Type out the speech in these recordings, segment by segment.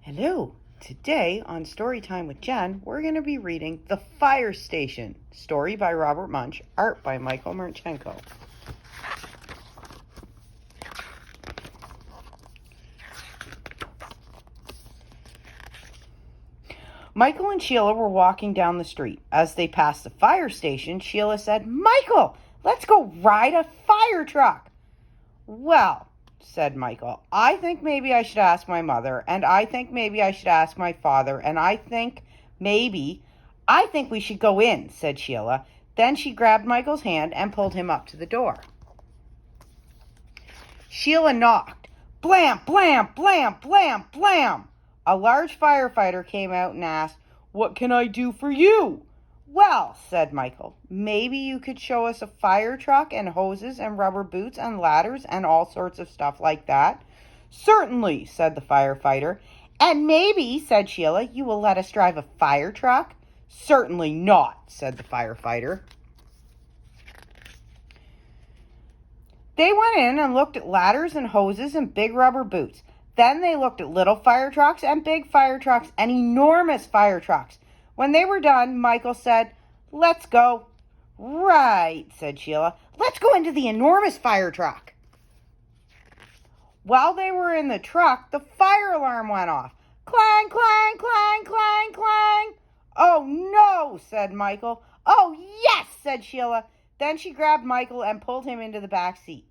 Hello. Today on Storytime with Jen, we're going to be reading The Fire Station, story by Robert Munsch, art by Michael Martchenko. Michael and Sheila were walking down the street. As they passed the fire station, Sheila said, "Michael, let's go ride a fire truck." "Well," said Michael, "I think maybe I should ask my mother, and I think maybe I should ask my father, and I think we should go in," said Sheila. Then she grabbed Michael's hand and pulled him up to the door. Sheila knocked. Blam, blam, blam, blam, blam. A large firefighter came out and asked, "What can I do for you?" "Well," said Michael, "maybe you could show us a fire truck and hoses and rubber boots and ladders and all sorts of stuff like that." "Certainly," said the firefighter. "And maybe," said Sheila, "you will let us drive a fire truck?" "Certainly not," said the firefighter. They went in and looked at ladders and hoses and big rubber boots. Then they looked at little fire trucks and big fire trucks and enormous fire trucks. When they were done, Michael said, "Let's go." "Right," said Sheila. "Let's go into the enormous fire truck." While they were in the truck, the fire alarm went off. Clang, clang, clang, clang, clang. "Oh, no," said Michael. "Oh, yes," said Sheila. Then she grabbed Michael and pulled him into the back seat.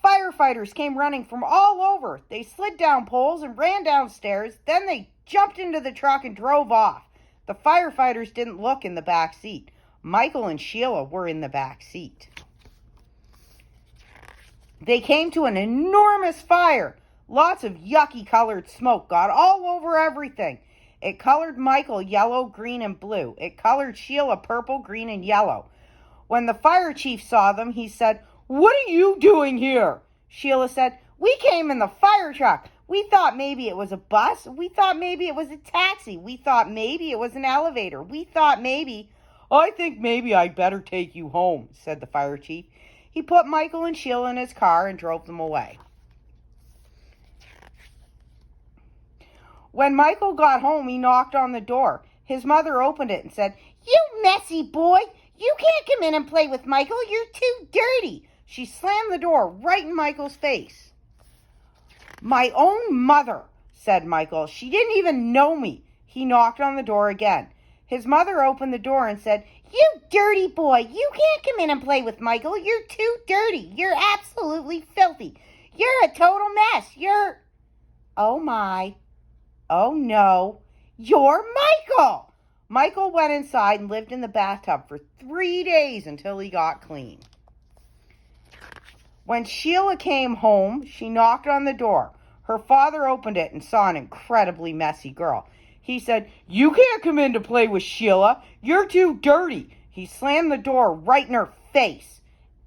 Firefighters came running from all over. They slid down poles and ran downstairs. Then they jumped into the truck and drove off. The firefighters didn't look in the back seat. Michael and Sheila were in the back seat. They came to an enormous fire. Lots of yucky colored smoke got all over everything. It colored Michael yellow, green, and blue. It colored Sheila purple, green, and yellow. When the fire chief saw them, he said, "What are you doing here?" Sheila said, "We came in the fire truck. We thought maybe it was a bus. We thought maybe it was a taxi. We thought maybe it was an elevator. We thought maybe—" "I think maybe I'd better take you home," said the fire chief. He put Michael and Sheila in his car and drove them away. When Michael got home, he knocked on the door. His mother opened it and said, "You messy boy! You can't come in and play with Michael. You're too dirty." She slammed the door right in Michael's face. "My own mother," said Michael. "She didn't even know me." He knocked on the door again. His mother opened the door and said, "You dirty boy, you can't come in and play with Michael. You're too dirty. You're absolutely filthy. You're a total mess. You're—" "Oh my. Oh no. You're Michael." Michael went inside and lived in the bathtub for 3 days until he got clean. When Sheila came home, she knocked on the door. Her father opened it and saw an incredibly messy girl. He said, "You can't come in to play with Sheila. You're too dirty." He slammed the door right in her face.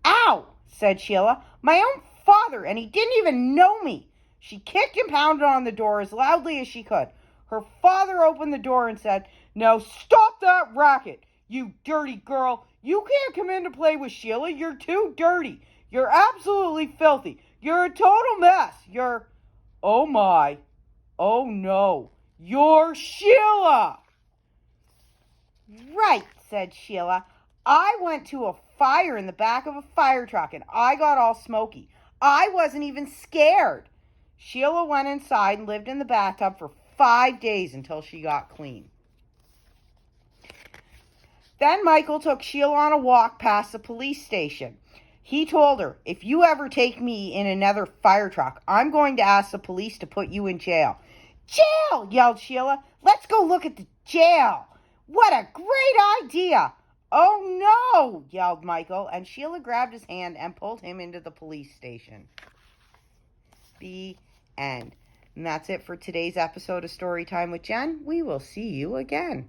"Ow," said Sheila. "My own father, and he didn't even know me." She kicked and pounded on the door as loudly as she could. Her father opened the door and said, "Now stop that racket, you dirty girl. You can't come in to play with Sheila. You're too dirty. You're absolutely filthy. You're a total mess. You're—" "Oh my. Oh no. You're Sheila." "Right," said Sheila. "I went to a fire in the back of a fire truck and I got all smoky. I wasn't even scared." Sheila went inside and lived in the bathtub for 5 days until she got clean. Then Michael took Sheila on a walk past the police station. He told her, "If you ever take me in another fire truck, I'm going to ask the police to put you in jail." "Jail!" yelled Sheila. "Let's go look at the jail." "What a great idea!" "Oh no!" yelled Michael, and Sheila grabbed his hand and pulled him into the police station. The end. And that's it for today's episode of Storytime with Jen. We will see you again.